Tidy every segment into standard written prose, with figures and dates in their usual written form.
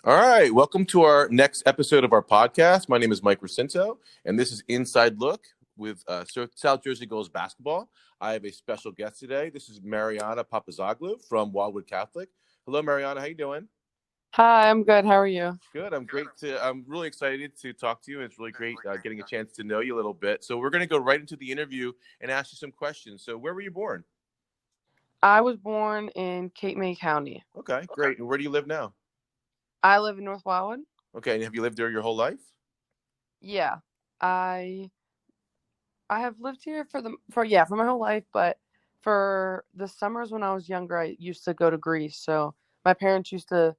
All right, welcome to our next episode of our podcast. My name is Mike Recinto, and this is Inside Look with South Jersey Girls Basketball. I have a special guest today. This is Marianna Papazoglou from Wildwood Catholic. Hello, Marianna. How you doing? Hi, I'm good. How are you? Good. I'm really excited to talk to you. It's really great getting a chance to know you a little bit. So we're going to go right into the interview and ask you some questions. So where were you born? I was born in Cape May County. Okay, great. And where do you live now? I live in North Wildwood. Okay, and have you lived there your whole life? Yeah, I have lived here for my whole life, but for the summers when I was younger, I used to go to Greece. So my parents used to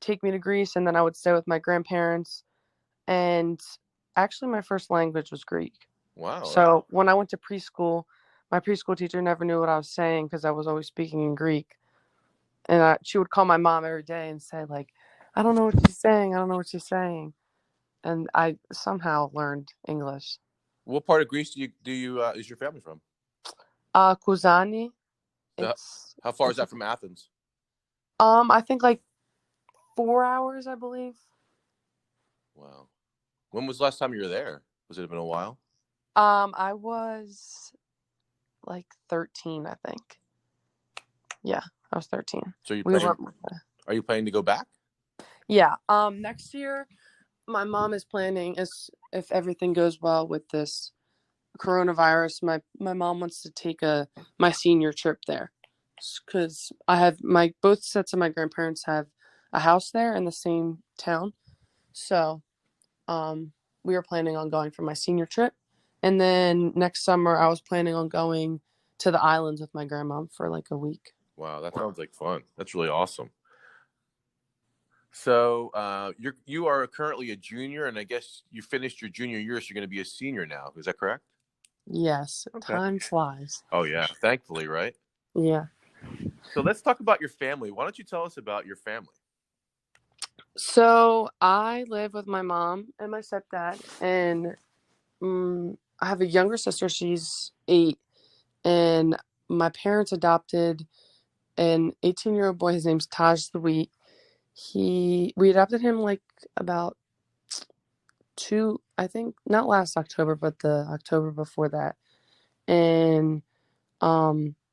take me to Greece, and then I would stay with my grandparents. And actually, my first language was Greek. Wow. So when I went to preschool, my preschool teacher never knew what I was saying because I was always speaking in Greek. And she would call my mom every day and say, like, I don't know what she's saying. I don't know what she's saying. And I somehow learned English. What part of Greece is your family from? Kozani. How far is that from Athens? I think like 4 hours, I believe. Wow. When was the last time you were there? Was it been a while? I was like 13, I think. Yeah, I was 13. So are you planning to go back? Yeah. Next year, my mom is planning, if everything goes well with this coronavirus, my mom wants to take my senior trip there, because I have both sets of my grandparents have a house there in the same town. So, we were planning on going for my senior trip, and then next summer I was planning on going to the islands with my grandma for like a week. Wow, that sounds like fun. That's really awesome. So you are currently a junior, and I guess you finished your junior year, so you're going to be a senior now. Is that correct? Yes. Okay. Time flies. Oh, yeah. Thankfully, right? Yeah. So let's talk about your family. Why don't you tell us about your family? So I live with my mom and my stepdad, and I have a younger sister. She's 8, and my parents adopted an 18-year-old boy. His name's Taj Sweet. We adopted him like about I think not last October, but the October before that. And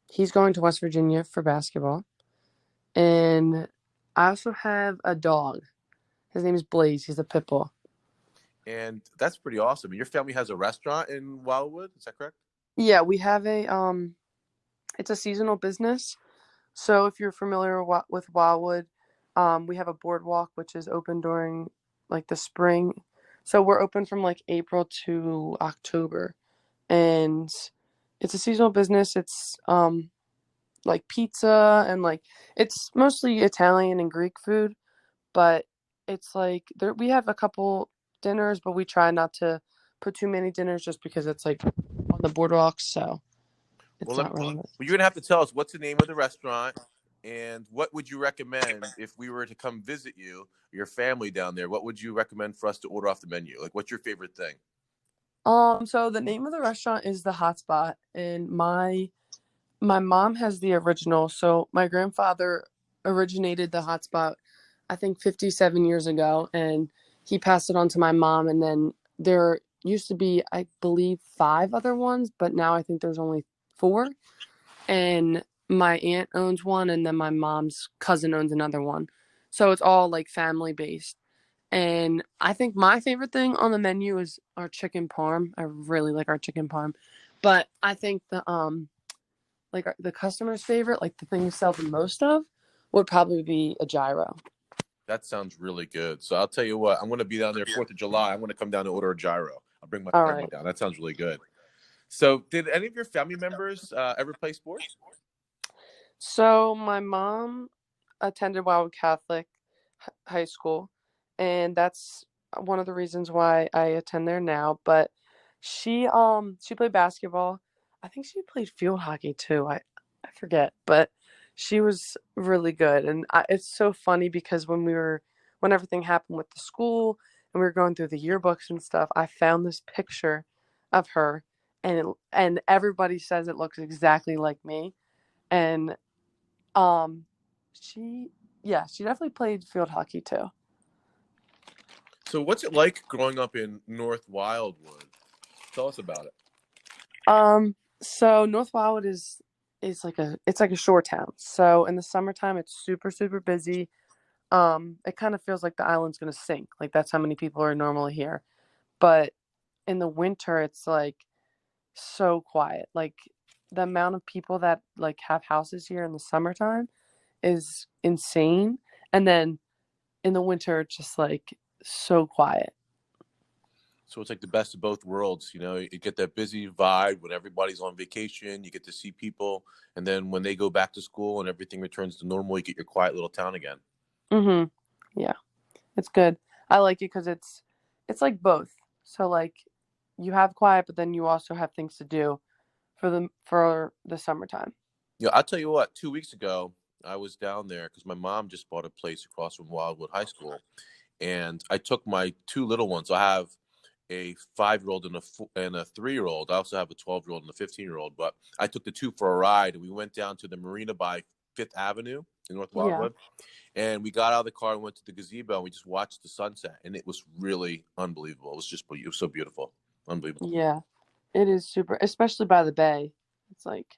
he's going to West Virginia for basketball. And I also have a dog. His name is Blaze. He's a pit bull. And that's pretty awesome. Your family has a restaurant in Wildwood, is that correct? Yeah, we have it's a seasonal business. So if you're familiar with Wildwood, we have a boardwalk, which is open during like the spring. So we're open from like April to October, and it's a seasonal business. It's like pizza, and like it's mostly Italian and Greek food, but it's like we have a couple dinners, but we try not to put too many dinners just because it's like on the boardwalk. So it's not really. Well, you're gonna have to tell us what's the name of the restaurant, and what would you recommend if we were to come visit you, your family down there? What would you recommend for us to order off the menu? Like, what's your favorite thing? So the name of the restaurant is the Hot Spot, and my mom has the original. So my grandfather originated the Hot Spot, I think 57 years ago, and he passed it on to my mom. And then there used to be, I believe, 5 other ones, but now I think there's only 4. And my aunt owns one, and then my mom's cousin owns another one. So it's all like family based. And I think my favorite thing on the menu is our chicken parm. I really like our chicken parm. But I think the customer's favorite, like the thing we sell the most of, would probably be a gyro. That sounds really good. So I'll tell you what, I'm going to be down there 4th of July. I'm going to come down and order a gyro. I'll bring my family down. That sounds really good. So did any of your family members ever play sports? So my mom attended Wildwood Catholic high school, and that's one of the reasons why I attend there now. But she played basketball. I think she played field hockey too. I forget, but she was really good. And it's so funny because when everything happened with the school and we were going through the yearbooks and stuff, I found this picture of her, and everybody says it looks exactly like me. And she definitely played field hockey too. So what's it like growing up in North Wildwood? Tell us about it. So North Wildwood is like a shore town. So in the summertime it's super, super busy. It kind of feels like the island's gonna sink. Like that's how many people are normally here. But in the winter it's like so quiet. Like the amount of people that like have houses here in the summertime is insane. And then in the winter it's just like so quiet. So it's like the best of both worlds. You get that busy vibe when everybody's on vacation. You get to see people, and then when they go back to school and everything returns to normal, you get your quiet little town again. Mhm. Yeah. It's good. I like it because it's like both. So like you have quiet, but then you also have things to do for the summertime. I'll tell you what. 2 weeks ago, I was down there because my mom just bought a place across from Wildwood High School, and I took my two little ones. I have a 5-year-old and a 3-year-old. I also have a 12-year-old and a 15-year-old. But I took the two for a ride, and we went down to the marina by Fifth Avenue in North Yeah. Wildwood. And we got out of the car and went to the gazebo, and we just watched the sunset, and it was really unbelievable. It was so beautiful, unbelievable. Yeah. It is super, especially by the bay. It's like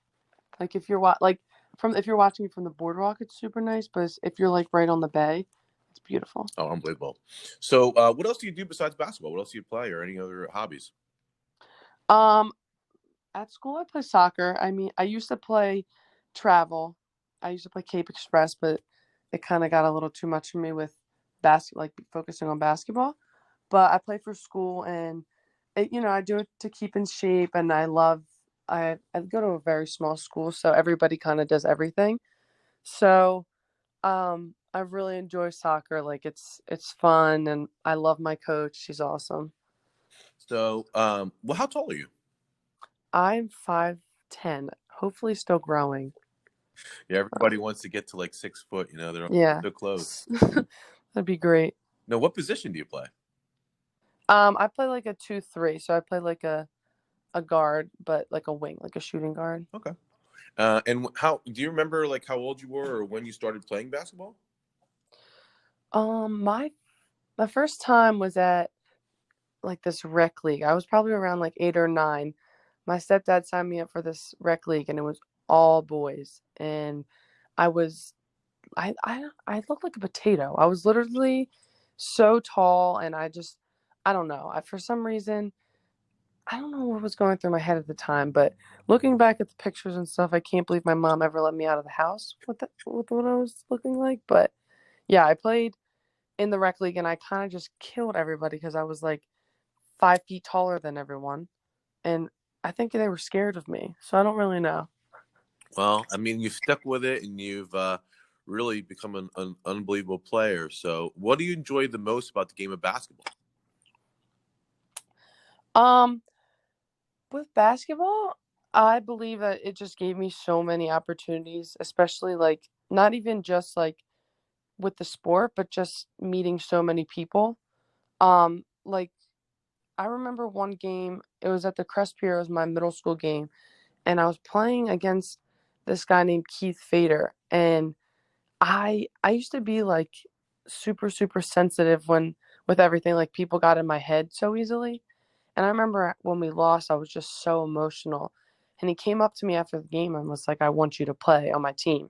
if you're watching it from the boardwalk, it's super nice. But if you're like right on the bay, it's beautiful. Oh, unbelievable. So, what else do you do besides basketball? What else do you play, or any other hobbies? Um, at school I play soccer. I mean, I used to play travel. I used to play Cape Express, but it kind of got a little too much for me with like focusing on basketball. But I play for school, and I do it to keep in shape, and I go to a very small school, so everybody kind of does everything. So I really enjoy soccer. Like it's fun, and I love my coach. She's awesome. So, well, how tall are you? I'm 5'10", hopefully still growing. Yeah, everybody wants to get to like 6 foot. They're Yeah. so close. That'd be great. Now, what position do you play? I play like a 2-3, so I play like a guard, but like a wing, like a shooting guard. Okay. And how do you remember like how old you were or when you started playing basketball? My first time was at like this rec league. I was probably around like 8 or 9. My stepdad signed me up for this rec league, and it was all boys. And I was, I looked like a potato. I was literally so tall, and I don't know. For some reason, I don't know what was going through my head at the time, but looking back at the pictures and stuff, I can't believe my mom ever let me out of the house with what I was looking like. But yeah, I played in the rec league, and I kind of just killed everybody because I was like 5 feet taller than everyone, and I think they were scared of me. So I don't really know. Well, I mean, you've stuck with it and you've really become an unbelievable player. So, what do you enjoy the most about the game of basketball? Um, with basketball, I believe that it just gave me so many opportunities, especially like not even just like with the sport, but just meeting so many people. Like I remember one game, it was at the Crest Pier, it was my middle school game, and I was playing against this guy named Keith Fader, and I used to be like super, super sensitive with everything, like people got in my head so easily. And I remember when we lost, I was just so emotional. And he came up to me after the game and was like, I want you to play on my team.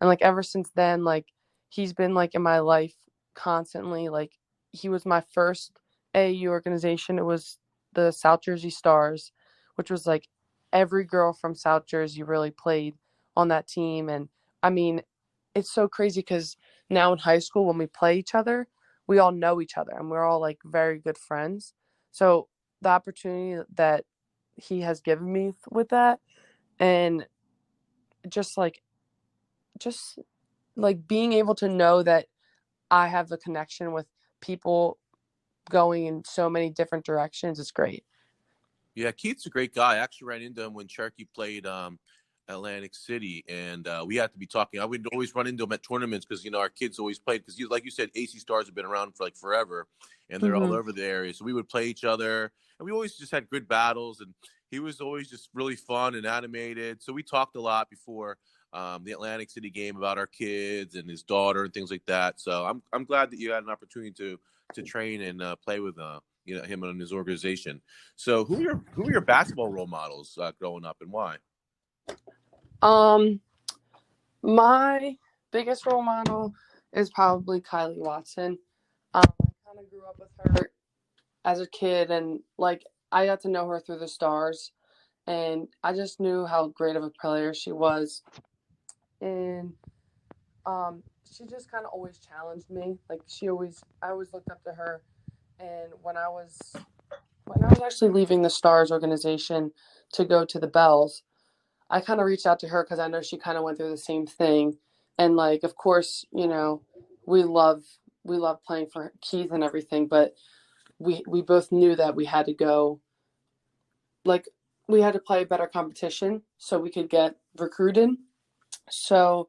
And like ever since then, like he's been like in my life constantly. Like he was my first AAU organization. It was the South Jersey Stars, which was like every girl from South Jersey really played on that team. And I mean, it's so crazy because now in high school when we play each other, we all know each other and we're all like very good friends. So the opportunity that he has given me with that, and just like just like being able to know that I have the connection with people going in so many different directions is great. Yeah, Keith's a great guy. I actually ran into him when Cherokee played Atlantic City, and we had to be talking. I would always run into him at tournaments because our kids always played because, like you said, AC Stars have been around for like forever, and they're all Hmm. over the area. So we would play each other, and we always just had good battles. And he was always just really fun and animated. So we talked a lot before the Atlantic City game about our kids and his daughter and things like that. So I'm glad that you had an opportunity to train and play with him and his organization. So who are your basketball role models growing up, and why? My biggest role model is probably Kylie Watson. I kind of grew up with her as a kid, and like I got to know her through the stars, and I just knew how great of a player she was. And she just kind of always challenged me. Like I always looked up to her. And when I was actually leaving the Stars organization to go to the Bells, I kind of reached out to her because I know she kind of went through the same thing. And like, of course, we love playing for Keith and everything, but we both knew that we had to go, like, we had to play better competition so we could get recruited. So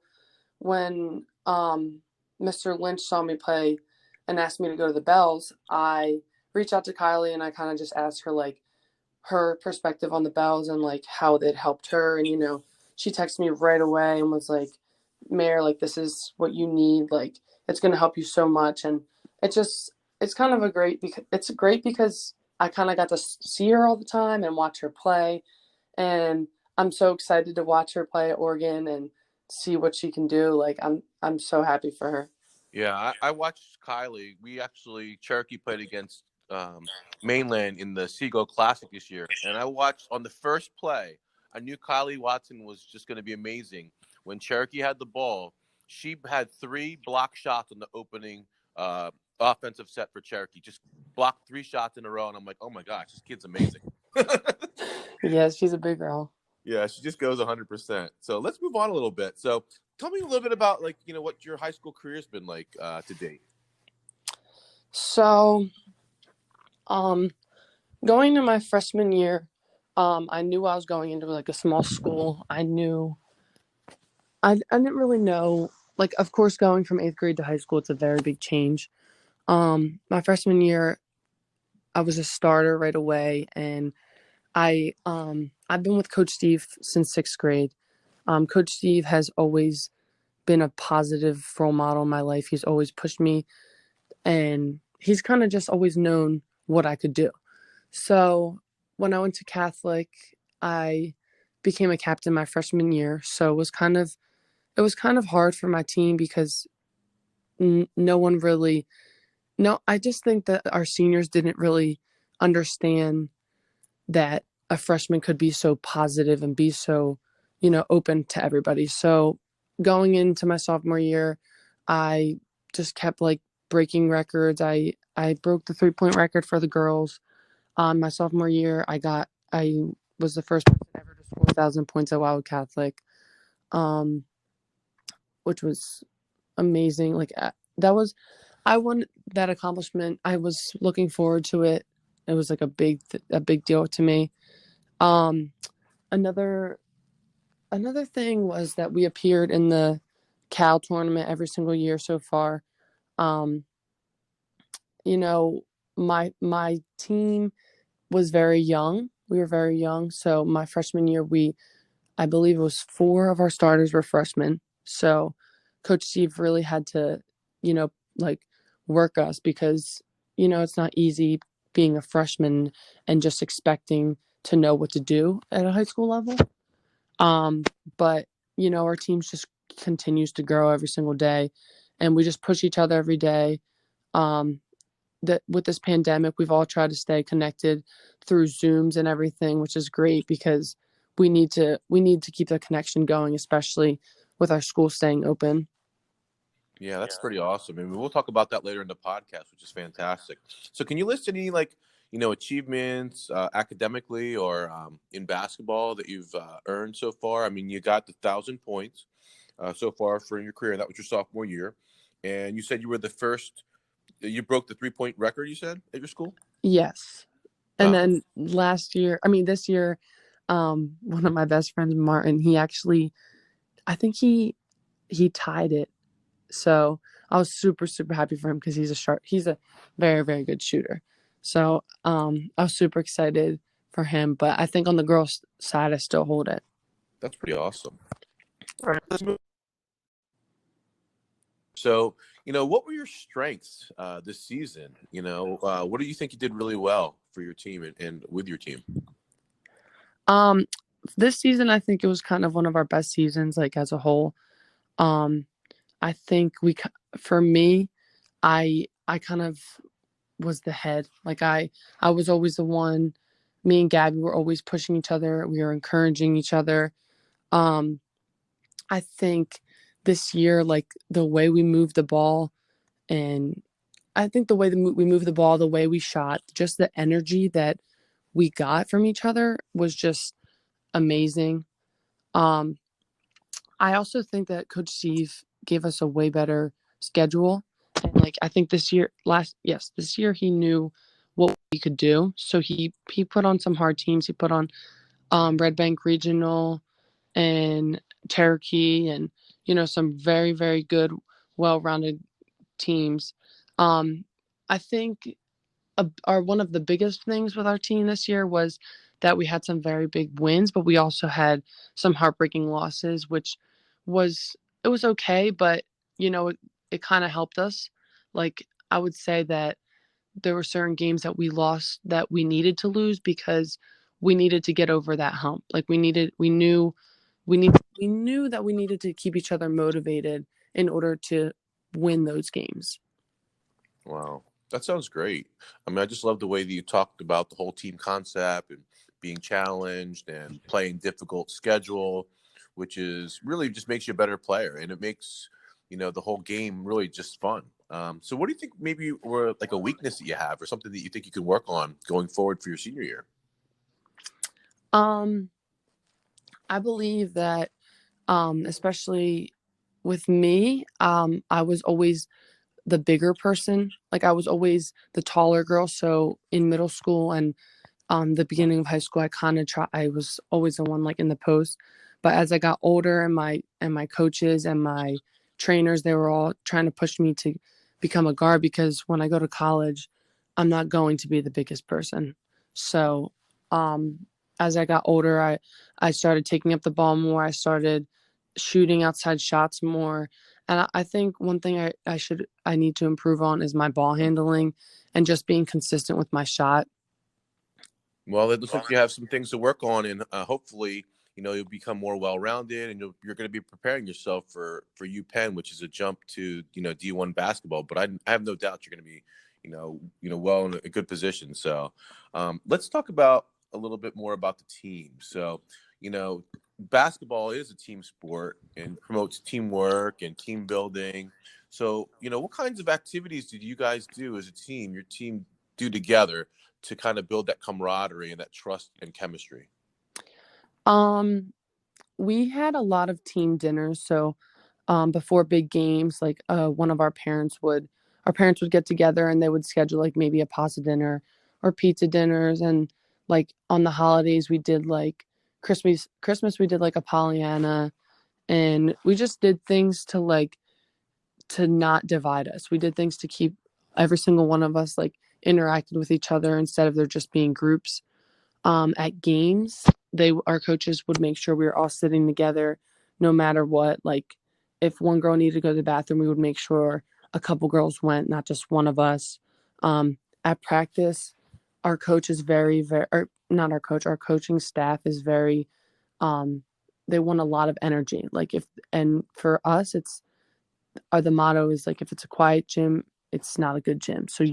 when Mr. Lynch saw me play and asked me to go to the Bells, I reached out to Kylie and I kind of just asked her like her perspective on the Bells and like how it helped her. And she texted me right away and was like, "Mayor, like this is what you need. Like it's gonna help you so much." And it's kind of it's great because I kind of got to see her all the time and watch her play, and I'm so excited to watch her play at Oregon and see what she can do. Like I'm so happy for her. Yeah, I watched Kylie. Cherokee played against Mainland in the Seagull Classic this year, and I watched on the first play. I knew Kylie Watson was just going to be amazing. When Cherokee had the ball, she had 3 block shots on the opening offensive set for Cherokee. Just blocked 3 shots in a row, and I'm like, oh my gosh, this kid's amazing. Yes, she's a big girl. Yeah, she just goes 100%. So let's move on a little bit. So tell me a little bit about what your high school career's been like to date. So, going to my freshman year, I knew I was going into like a small school. I didn't really know, like, of course, going from 8th grade to high school, it's a very big change. My freshman year, I was a starter right away, and I've been with Coach Steve since 6th grade. Coach Steve has always been a positive role model in my life. He's always pushed me, and he's kind of just always known what I could do. So when I went to Catholic, I became a captain my freshman year. So it was kind of hard for my team because no one really. No, I just think that our seniors didn't really understand that a freshman could be so positive and be so, open to everybody. So going into my sophomore year, I just kept like breaking records. I broke the 3-point record for the girls. My sophomore year, I was the first person ever to score 1,000 points at Wildwood Catholic, which was amazing. Like I won that accomplishment. I was looking forward to it. It was like a big deal to me. Another thing was that we appeared in the Cal tournament every single year so far. My team was very young. We were very young. So my freshman year, I believe it was 4 of our starters were freshmen. So Coach Steve really had to, like work us because, it's not easy being a freshman and just expecting to know what to do at a high school level. But, our team just continues to grow every single day, and we just push each other every day. That with this pandemic, we've all tried to stay connected through Zooms and everything, which is great because we need to keep the connection going, especially with our school staying open. Yeah, that's pretty awesome. I mean, we'll talk about that later in the podcast, which is fantastic. So can you list any achievements academically or in basketball that you've earned so far? I mean, you got the 1,000 points so far for your career. That was your sophomore year. And you said you were the first, you broke the 3-point record, you said, at your school? Yes. And then this year, one of my best friends, Martin, I think he tied it. So I was super, super happy for him because he's a very, very good shooter. So I was super excited for him, but I think on the girls' side, I still hold it. That's pretty awesome. All right, let's move. So, what were your strengths this season? What do you think you did really well for your team and with your team? This season, I think it was kind of one of our best seasons, like as a whole. I think for me, I kind of was the head. Like I was always the one. Me and Gabby were always pushing each other. We were encouraging each other. I think this year, like the way we moved the ball, and I think the way we moved the ball, the way we shot, just the energy that we got from each other was just amazing. I also think that Coach Steve gave us a way better schedule. And like I think this year he knew what we could do. So he put on some hard teams. He put on Red Bank Regional and Cherokee and some very, very good, well-rounded teams. I think one of the biggest things with our team this year was that we had some very big wins, but we also had some heartbreaking losses, which it was okay, but it kind of helped us. Like I would say that there were certain games that we lost that we needed to lose because we needed to get over that hump. Like we knew that we needed to keep each other motivated in order to win those games. Wow. That sounds great. I mean, I just love the way that you talked about the whole team concept and being challenged and playing difficult schedule, which is really just makes you a better player, and it makes the whole game really just fun. So, what do you think maybe were like a weakness that you have, or something that you think you can work on going forward for your senior year? I believe that, especially with me, I was always the bigger person. Like I was always the taller girl. So in middle school and the beginning of high school, I was always the one like in the post. But as I got older and my coaches and my trainers, they were all trying to push me to become a guard because when I go to college, I'm not going to be the biggest person. So as I got older, I started taking up the ball more. I started shooting outside shots more. And I think one thing I need to improve on is my ball handling and just being consistent with my shot. Well, it looks like you have some things to work on, and hopefully, you'll become more well-rounded, and you're going to be preparing yourself for UPenn, which is a jump to D1 basketball. But I have no doubt you're going to be, well in a good position. So, let's talk about a little bit more about the team. So, basketball is a team sport and promotes teamwork and team building. So, what kinds of activities did you guys do as a team? Your team do together to kind of build that camaraderie and that trust and chemistry? We had a lot of team dinners. So before big games, like one of our parents would get together and they would schedule like maybe a pasta dinner or pizza dinners. And like on the holidays, we did like Christmas, we did like a Pollyanna, and we just did things to not divide us. We did things to keep every single one of us like interacted with each other instead of there just being groups. At games, our coaches would make sure we were all sitting together no matter what. Like if one girl needed to go to the bathroom, we would make sure a couple girls went, not just one of us. At practice, our coach is very, very, or not our coach, our coaching staff is very, they want a lot of energy. And for us, the motto is like, if it's a quiet gym, it's not a good gym. So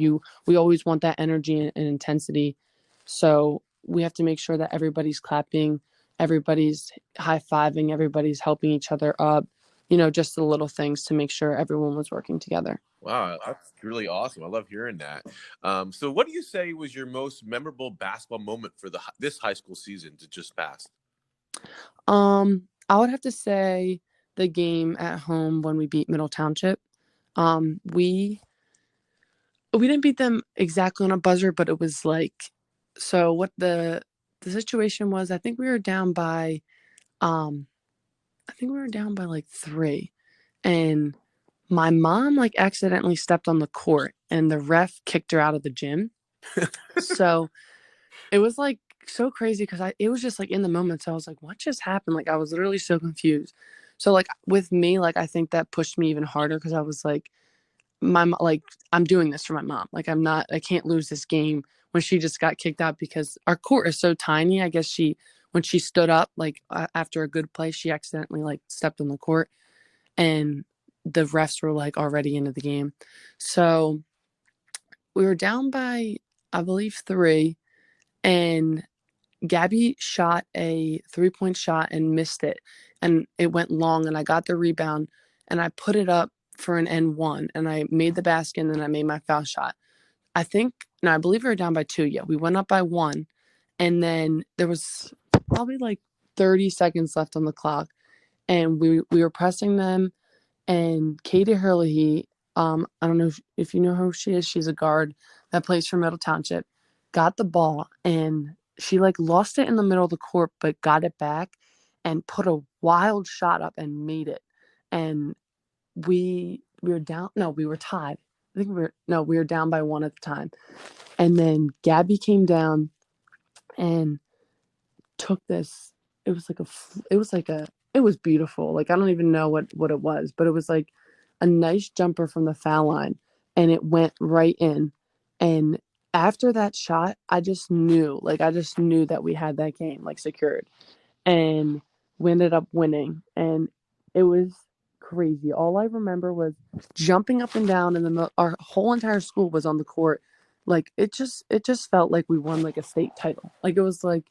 we always want that energy and intensity. So we have to make sure that everybody's clapping, everybody's high-fiving, everybody's helping each other up, just the little things to make sure everyone was working together. Wow, that's really awesome. I love hearing that. So what do you say was your most memorable basketball moment for this high school season that just passed? I would have to say the game at home when we beat Middle Township. We didn't beat them exactly on a buzzer, but it was like, so what the situation was, I think we were down by like 3, and my mom like accidentally stepped on the court and the ref kicked her out of the gym. So it was like so crazy because it was just like in the moment. So I was like, what just happened? Like I was literally so confused. So like with me, like I think that pushed me even harder because I was like, I'm doing this for my mom. Like I can't lose this game when she just got kicked out because our court is so tiny. I guess when she stood up, like after a good play, she accidentally like stepped on the court and the refs were like already into the game. So we were down by, I believe 3, and Gabby shot a 3-point shot and missed it. And it went long and I got the rebound and I put it up for an N1 and I made the basket and then I made my foul shot. I believe we were down by 2. Yeah, we went up by 1 and then there was probably like 30 seconds left on the clock and we were pressing them and Katie Hurley, I don't know if you know who she is. She's a guard that plays for Middle Township, got the ball and she like lost it in the middle of the court, but got it back and put a wild shot up and made it. And we were down. No, we were tied. I think we were down by 1 at the time. And then Gabby came down and took this. It was beautiful. Like, I don't even know what it was, but it was like a nice jumper from the foul line and it went right in. And after that shot, I just knew that we had that game like secured and we ended up winning. And it was crazy. All I remember was jumping up and down our whole entire school was on the court. Like it just felt like we won like a state title. Like it was like,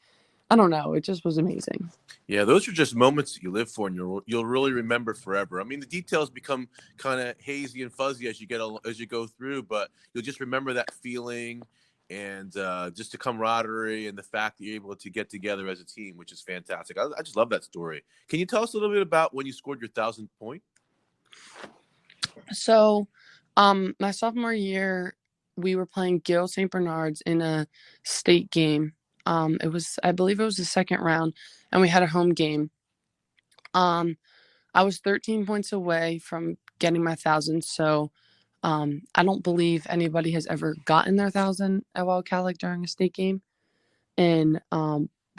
I don't know. It just was amazing. Yeah, those are just moments that you live for, and you'll really remember forever. I mean, the details become kind of hazy and fuzzy as you go through, but you'll just remember that feeling and just the camaraderie and the fact that you're able to get together as a team, which is fantastic. I just love that story. Can you tell us a little bit about when you scored your 1,000th point? So, my sophomore year, we were playing Gil St. Bernard's in a state game. I believe it was the second round, and we had a home game. I was 13 points away from getting my 1,000, so I don't believe anybody has ever gotten their 1,000 at Wildwood Catholic during a state game, and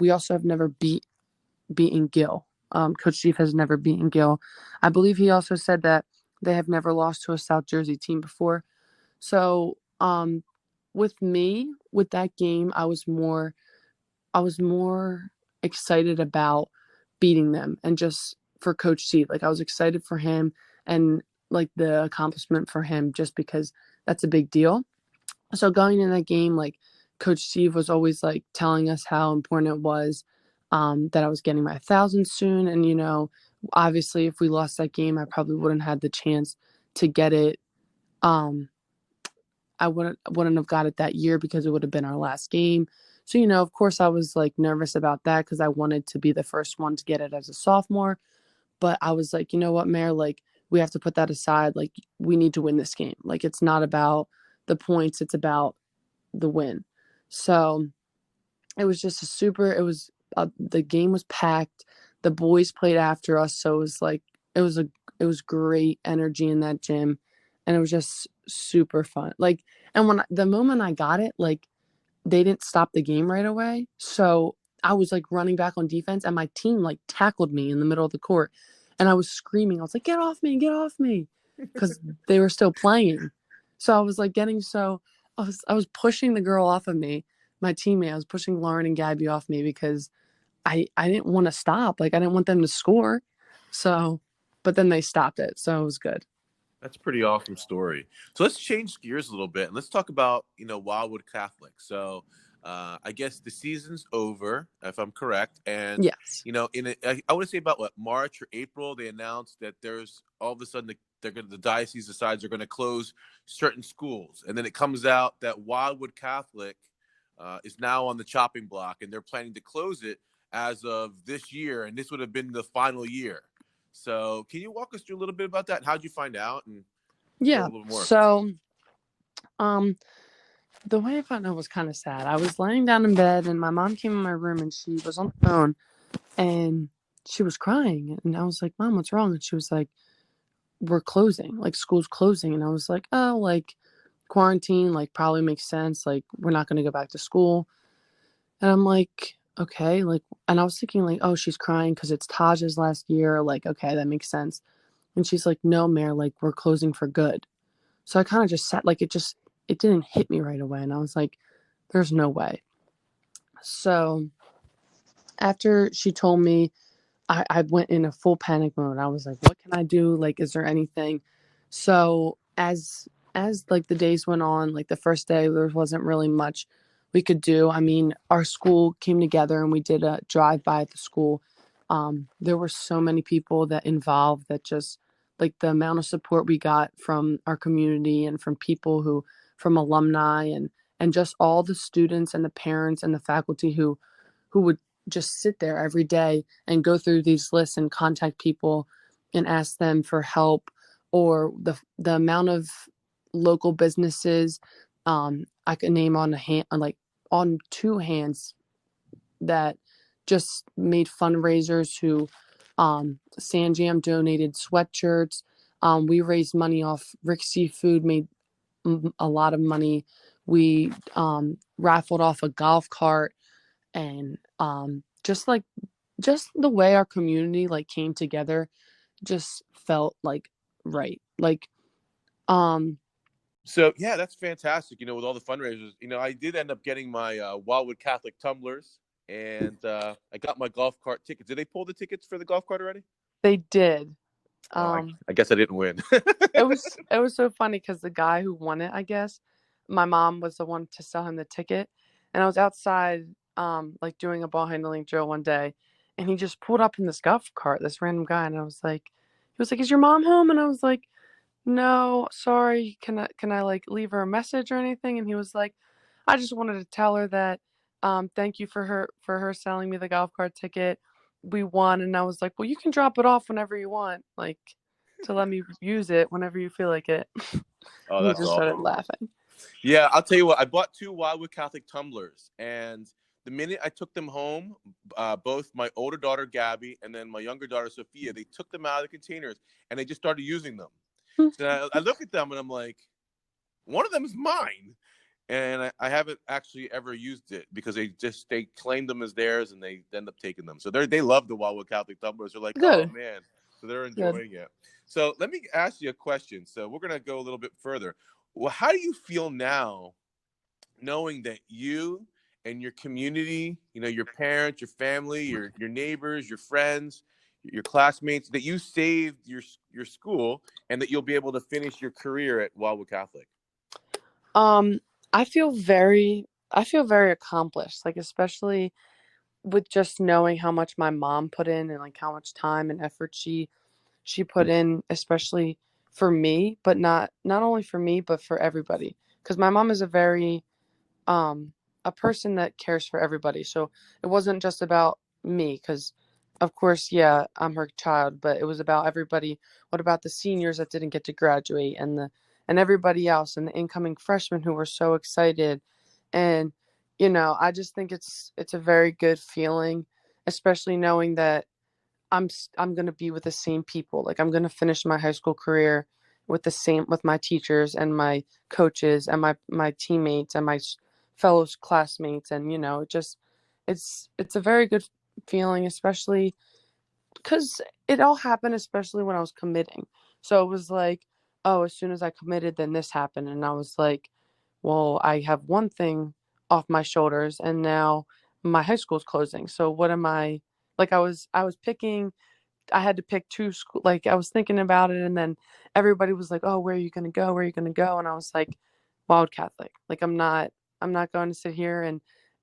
we also have never beaten Gil. Coach Steve has never beaten Gil. I believe he also said that they have never lost to a South Jersey team before. So with that game, I was more excited about beating them and just for Coach Steve. Like I was excited for him and like the accomplishment for him just because that's a big deal. So going in that game, like Coach Steve was always like telling us how important it was that I was getting my 1,000 soon. And, obviously if we lost that game, I probably wouldn't have had the chance to get it. I wouldn't have got it that year because it would have been our last game. So, of course I was like nervous about that because I wanted to be the first one to get it as a sophomore. But I was like, you know what, Mare, like we have to put that aside. Like we need to win this game. Like it's not about the points, it's about the win. So it was just the game was packed. The boys played after us. So it was like, it was great energy in that gym. And it was just super fun. Like, and the moment I got it, like they didn't stop the game right away. So I was like running back on defense and my team like tackled me in the middle of the court. And I was screaming. I was like, get off me. Because they were still playing. So I was like I was pushing the girl off of me, my teammate. I was pushing Lauren and Gabby off me because I didn't want to stop. Like I didn't want them to score. So, but then they stopped it. So it was good. That's a pretty awesome story. So let's change gears a little bit and let's talk about, Wildwood Catholic. So I guess the season's over, if I'm correct. And, yes, I want to say about March or April, they announced that there's all of a sudden the diocese decides they're going to close certain schools. And then it comes out that Wildwood Catholic is now on the chopping block and they're planning to close it as of this year. And this would have been the final year. So can you walk us through a little bit about that? How'd you find out? And yeah. a little more. So, the way I found out was kind of sad. I was laying down in bed and my mom came in my room and she was on the phone and she was crying. And I was like, Mom, what's wrong? And she was like, we're closing, like school's closing. And I was like, oh, like quarantine, like probably makes sense. Like we're not going to go back to school. And I'm like, okay, like, and I was thinking like, oh, she's crying because it's Taj's last year. Like, okay, that makes sense. And she's like, no, Mayor, like, we're closing for good. So I kind of just sat, like, it didn't hit me right away. And I was like, there's no way. So after she told me, I went in a full panic mode. I was like, what can I do? Like, is there anything? So as like the days went on, like the first day, there wasn't really much we could do. I mean, our school came together and we did a drive by at the school. There were so many people that involved that just like the amount of support we got from our community and from people who from alumni and just all the students and the parents and the faculty who would just sit there every day and go through these lists and contact people and ask them for help, or the amount of local businesses I could name on a hand, like on two hands, that just made fundraisers. Who San Jam donated sweatshirts. We raised money off Rick Seafood, made a lot of money. We raffled off a golf cart, and just the way our community like came together just felt like right. Like um So yeah, that's fantastic. With all the fundraisers, I did end up getting my Wildwood Catholic tumblers, and I got my golf cart tickets. Did they pull the tickets for the golf cart already? they did. Oh, um I guess I didn't win. it was so funny because the guy who won it, I guess my mom was the one to sell him the ticket, and I was outside like doing a ball handling drill one day, and he just pulled up in this golf cart, this random guy, and he was like, is your mom home? And I was like, no, sorry, can I like leave her a message or anything? And he was like, I just wanted to tell her that thank you for her selling me the golf cart ticket. We won. And I was like, well, you can drop it off whenever you want, like to let me use it whenever you feel like it. Oh, And he that's just started awesome. laughing. Yeah, I'll tell you what. I bought two Wildwood Catholic tumblers, and the minute I took them home, both my older daughter Gabby and then my younger daughter Sophia, they took them out of the containers and they just started using them. So I look at them and I'm like, one of them is mine, and I haven't actually ever used it because they claim them as theirs and they end up taking them. So they love the Wildwood Catholic tumblers. They're like, oh Good. man, so they're Good. enjoying it. So let me ask you a question. So we're gonna go a little bit further. Well, how do you feel now, knowing that you and your community, your parents, your family, your neighbors, your friends, your classmates, that you saved your school and that you'll be able to finish your career at Wildwood Catholic? Um, I feel very accomplished, like especially with just knowing how much my mom put in and like how much time and effort she put in, especially for me, but not only for me, but for everybody. Because my mom is um a person that cares for everybody. So it wasn't just about me, because of course, yeah, I'm her child, but it was about everybody. What about the seniors that didn't get to graduate, and everybody else, and the incoming freshmen who were so excited? And I just think it's a very good feeling, especially knowing that I'm gonna be with the same people. Like I'm gonna finish my high school career with my teachers and my coaches and my teammates and my fellow classmates. And it's a very good feeling, especially because it all happened, especially when I was committing. So it was like, oh, as soon as I committed, then this happened, and I was like, well, I have one thing off my shoulders, and now my high school's closing. So what am I like? I was picking. I had to pick two school. Like I was thinking about it, and then everybody was like, "Oh, where are you gonna go? Where are you gonna go?" And I was like, "Wild Catholic." Like I'm not going to sit here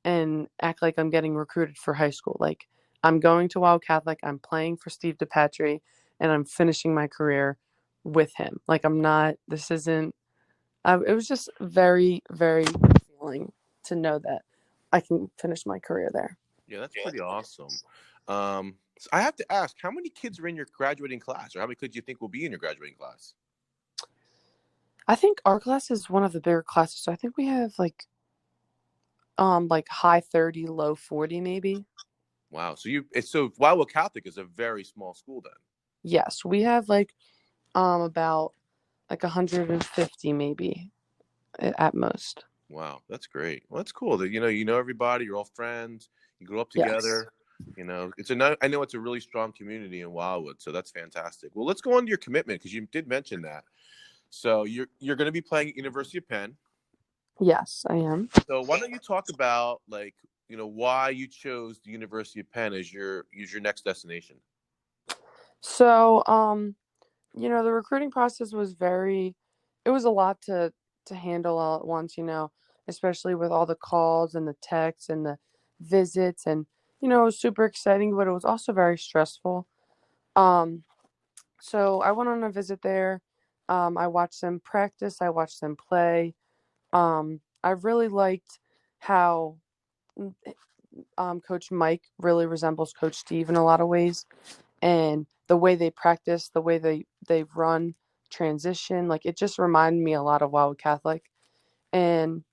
and act like I'm getting recruited for high school. Like I'm going to Wild Catholic. I'm playing for Steve DiPatri, and I'm finishing my career with him. Like I'm not. This isn't. It was just very, very good feeling to know that I can finish my career there. Yeah, that's pretty awesome. So I have to ask, how many kids are in your graduating class, or how many kids do you think will be in your graduating class? I think our class is one of the bigger classes, so I think we have like high 30, low 40 maybe. Wow. So Wildwood Catholic is a very small school then. Yes, we have about like 150 maybe at most. Wow, that's great. Well, that's cool that you know everybody. You're all friends. You grew up Yes. together. You know, I know it's a really strong community in Wildwood, so that's fantastic. Well, let's go on to your commitment because you did mention that. So you're going to be playing at University of Penn. Yes, I am. So why don't you talk about why you chose the University of Penn as your next destination? So, the recruiting process was it was a lot to handle all at once, especially with all the calls and the texts and the visits, and it was super exciting, but it was also very stressful. Um, so I went on a visit there. I watched them practice, I watched them play. I really liked how Coach Mike really resembles Coach Steve in a lot of ways, and the way they practice, the way they run transition, like it just reminded me a lot of Wildwood Catholic. And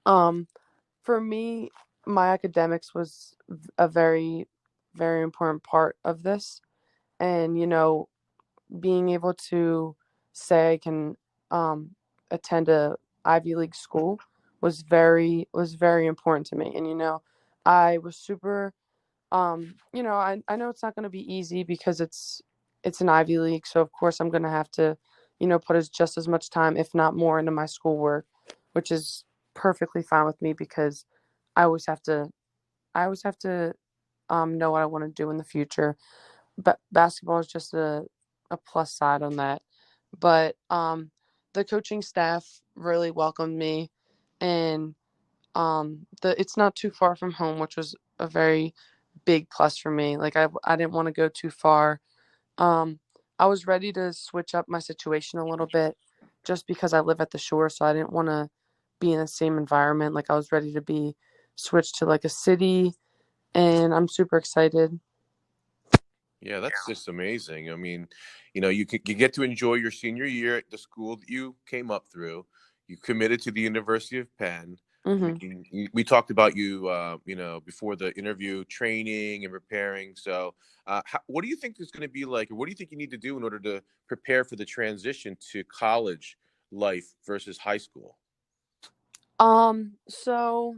um, for me, my academics was a very, very important part of this. And being able to say I can attend a Ivy League school was very important to me. And I was super I know it's not going to be easy because it's an Ivy League, so of course I'm going to have to, put just as much time, if not more, into my schoolwork, which is perfectly fine with me because I always have to I always have to know what I want to do in the future. But basketball is just a plus side on that. But the coaching staff really welcomed me, and it's not too far from home, which was a very big plus for me. Like I didn't want to go too far. Um, I was ready to switch up my situation a little bit just because I live at the shore, so I didn't want to be in the same environment. Like I was ready to be switched to like a city, and I'm super excited. Yeah, that's just amazing. I mean, you get to enjoy your senior year at the school that you came up through. You committed to the University of Penn. Hmm. We talked about you, before the interview, training and preparing. So, what do you think is going to be like, or what do you think you need to do in order to prepare for the transition to college life versus high school? So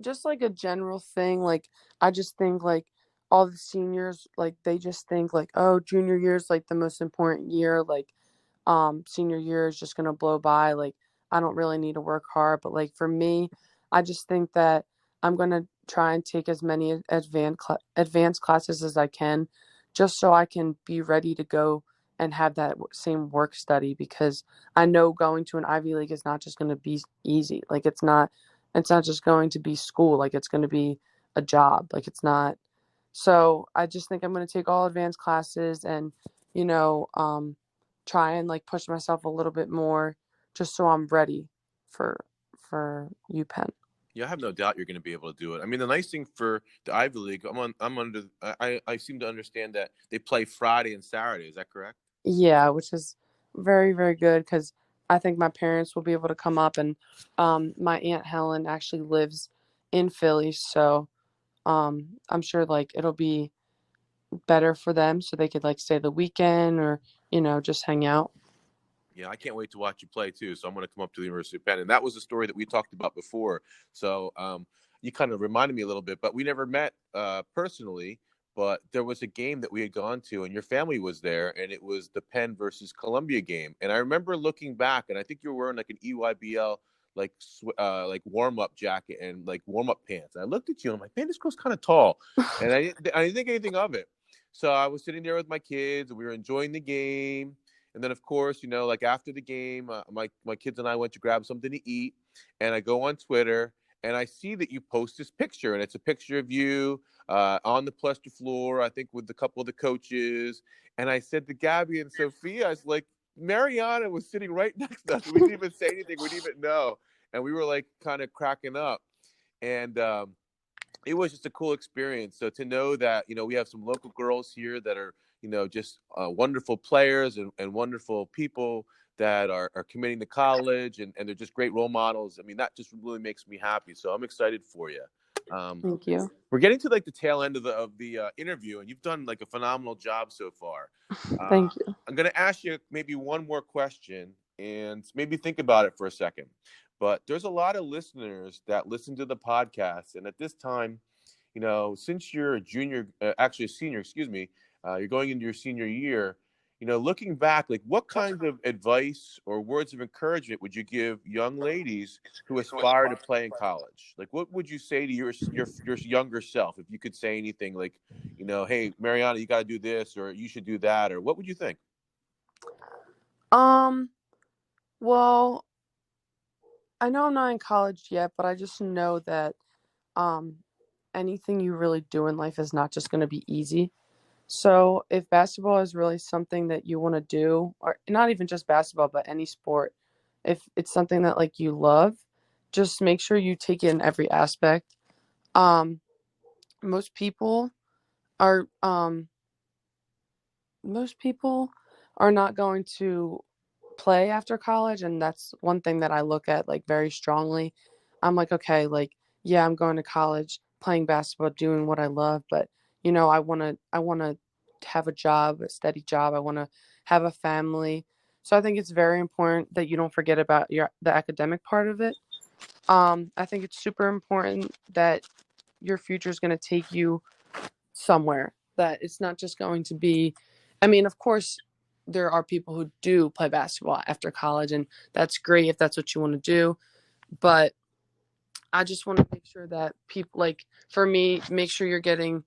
just like a general thing, like I just think like all the seniors, like they just think like, oh, junior year is like the most important year, like senior year is just going to blow by, like I don't really need to work hard. But like for me, I just think that I'm going to try and take as many advanced classes as I can, just so I can be ready to go and have that same work study, because I know going to an Ivy League is not just going to be easy. Like it's not just going to be school, like it's going to be a job, like it's not. So I just think I'm going to take all advanced classes and you know um try and like push myself a little bit more, just so I'm ready for UPenn. Yeah, I have no doubt you're going to be able to do it. I mean, the nice thing for the Ivy League, I seem to understand that they play Friday and Saturday. Is that correct? Yeah, which is very, very good because I think my parents will be able to come up, and my aunt Helen actually lives in Philly, so I'm sure like it'll be better for them so they could like stay the weekend or just hang out. Yeah, I can't wait to watch you play too. So I'm going to come up to the University of Penn, and that was the story that we talked about before. So you kind of reminded me a little bit, but we never met personally. But there was a game that we had gone to, and your family was there, and it was the Penn versus Columbia game. And I remember looking back, and I think you were wearing like an EYBL like warm up jacket and like warm up pants. And I looked at you, and I'm like, man, this girl's kind of tall, and I didn't think anything of it. So I was sitting there with my kids, and we were enjoying the game. And then, of course, like after the game, my kids and I went to grab something to eat. And I go on Twitter and I see that you post this picture. And it's a picture of you on the pluster floor, I think with a couple of the coaches. And I said to Gabby and Sophia, I was like, Marianna was sitting right next to us. We didn't even say anything. We didn't even know. And we were like kind of cracking up. And it was just a cool experience. So to know that, we have some local girls here that are, just wonderful players and wonderful people that are committing to college and they're just great role models. I mean, that just really makes me happy. So I'm excited for you. Thank you. We're getting to like the tail end of the interview, and you've done like a phenomenal job so far. Thank you. I'm going to ask you maybe one more question and maybe think about it for a second. but there's a lot of listeners that listen to the podcast. And at this time, since you're a junior, actually a senior, excuse me, you're going into your senior year, looking back, like what kind of advice or words of encouragement would you give young ladies who aspire to play in college? Like, what would you say to your younger self if you could say anything like, hey, Marianna, you got to do this, or you should do that, or what would you think? Well, I know I'm not in college yet, but I just know that anything you really do in life is not just going to be easy. So if basketball is really something that you want to do, or not even just basketball, but any sport, if it's something that like you love, just make sure you take it in every aspect. Um, most people are most people are not going to play after college, and that's one thing that I look at like very strongly. I'm like, okay, like yeah, I'm going to college, playing basketball, doing what I love, but I want to have a job, a steady job. I want to have a family. So I think it's very important that you don't forget about the academic part of it. I think it's super important that your future is going to take you somewhere, that it's not just going to be, I mean, of course there are people who do play basketball after college, and that's great if that's what you want to do, but I just want to make sure that people, like for me, make sure you're getting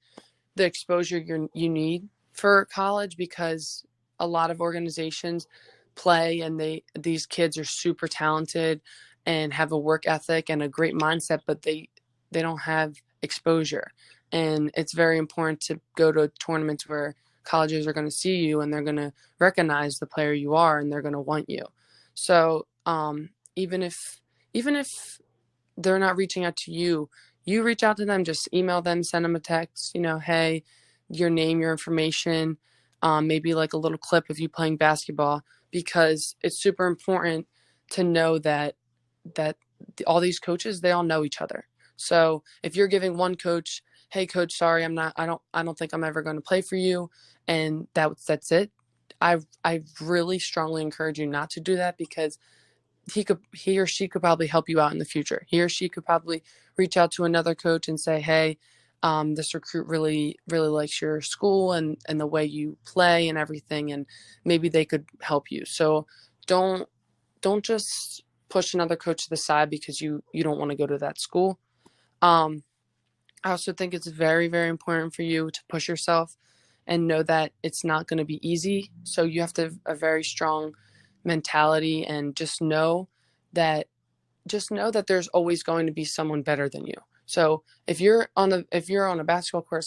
the exposure you need for college, because a lot of organizations play and these kids are super talented and have a work ethic and a great mindset, but they don't have exposure. And it's very important to go to tournaments where colleges are going to see you and they're going to recognize the player you are and they're going to want you. So even if they're not reaching out to you, you reach out to them, just email them, send them a text, hey, your name, your information, maybe like a little clip of you playing basketball, because it's super important to know that all these coaches, they all know each other. So if you're giving one coach, hey coach, sorry, I don't think I'm ever going to play for you, and that's it, I really strongly encourage you not to do that, because he or she could probably help you out in the future. He or she could probably reach out to another coach and say, hey, this recruit really, really likes your school and the way you play and everything, and maybe they could help you. So don't just push another coach to the side because you don't want to go to that school. I also think it's very, very important for you to push yourself and know that it's not going to be easy. So you have to have a very strong mentality, and just know that there's always going to be someone better than you. So if you're on a basketball court,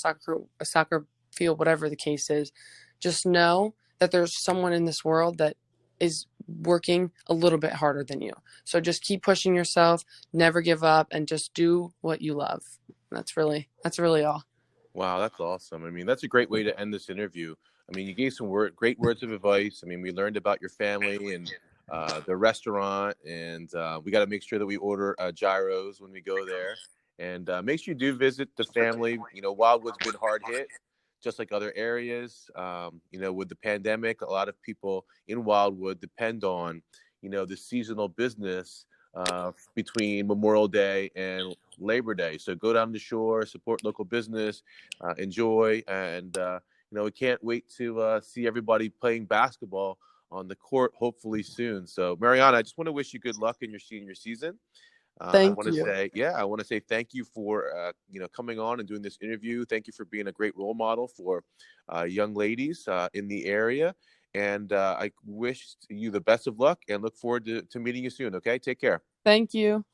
a soccer field, whatever the case is, just know that there's someone in this world that is working a little bit harder than you. So just keep pushing yourself, never give up, and just do what you love. That's really all. Wow, that's awesome. I mean, that's a great way to end this interview. I mean, you gave some great words of advice. I mean, we learned about your family and the restaurant, and we got to make sure that we order gyros when we go there. And make sure you do visit the family. Wildwood's been hard hit, just like other areas. With the pandemic, a lot of people in Wildwood depend on, the seasonal business between Memorial Day and Labor Day. So go down the shore, support local business, enjoy, and we can't wait to see everybody playing basketball on the court, hopefully soon. So Marianna, I just want to wish you good luck in your senior season. I Thank want to you. say thank you for coming on and doing this interview. Thank you for being a great role model for young ladies in the area. And I wish you the best of luck and look forward to meeting you soon. Okay, take care. Thank you.